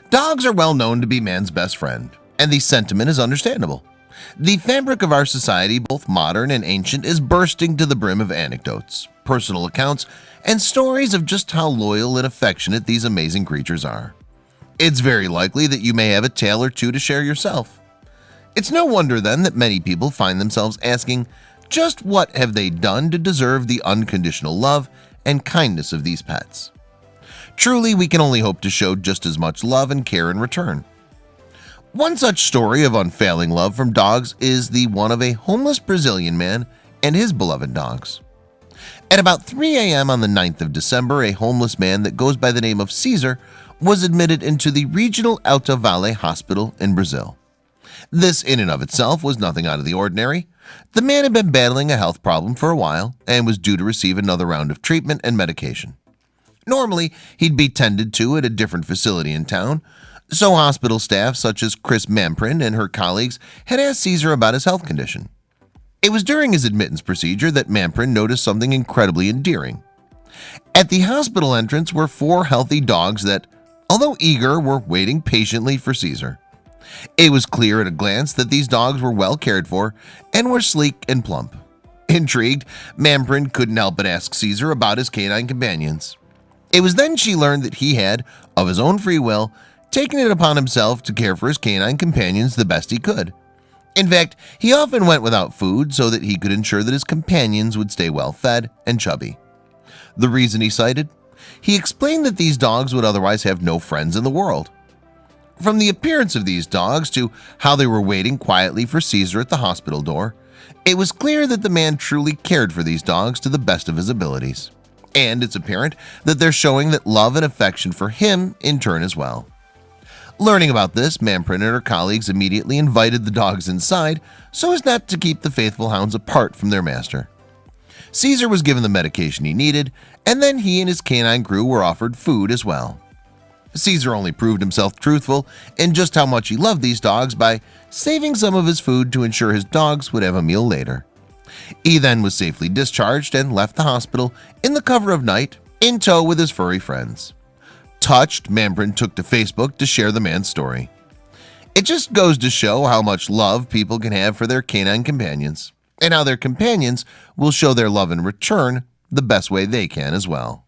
Dogs are well known to be man's best friend, and the sentiment is understandable. The fabric of our society, both modern and ancient, is bursting to the brim of anecdotes, personal accounts, and stories of just how loyal and affectionate these amazing creatures are. It's very likely that you may have a tale or two to share yourself. It's no wonder then that many people find themselves asking, just what have they done to deserve the unconditional love and kindness of these pets? Truly, we can only hope to show just as much love and care in return. One such story of unfailing love from dogs is the one of a homeless Brazilian man and his beloved dogs. At about 3 a.m. on the 9th of December, a homeless man that goes by the name of Caesar was admitted into the regional Alta Vale hospital in Brazil. This in and of itself was nothing out of the ordinary. The man had been battling a health problem for a while and was due to receive another round of treatment and medication. Normally, he'd be tended to at a different facility in town, so hospital staff such as Chris Mamprin and her colleagues had asked Caesar about his health condition. It was during his admittance procedure that Mamprin noticed something incredibly endearing. At the hospital entrance were 4 healthy dogs that, although eager, were waiting patiently for Caesar. It was clear at a glance that these dogs were well cared for and were sleek and plump. Intrigued, Mamprin couldn't help but ask Caesar about his canine companions. It was then she learned that he had, of his own free will, taken it upon himself to care for his canine companions the best he could. In fact, he often went without food so that he could ensure that his companions would stay well fed and chubby. The reason he cited? He explained that these dogs would otherwise have no friends in the world. From the appearance of these dogs to how they were waiting quietly for Caesar at the hospital door, it was clear that the man truly cared for these dogs to the best of his abilities. And it's apparent that they're showing that love and affection for him in turn as well. Learning about this, Mamprin and her colleagues immediately invited the dogs inside so as not to keep the faithful hounds apart from their master. Caesar was given the medication he needed, and then he and his canine crew were offered food as well. Caesar only proved himself truthful in just how much he loved these dogs by saving some of his food to ensure his dogs would have a meal later. He then was safely discharged and left the hospital in the cover of night in tow with his furry friends. Touched, Mamprin took to Facebook to share the man's story. It just goes to show how much love people can have for their canine companions, and how their companions will show their love in return the best way they can as well.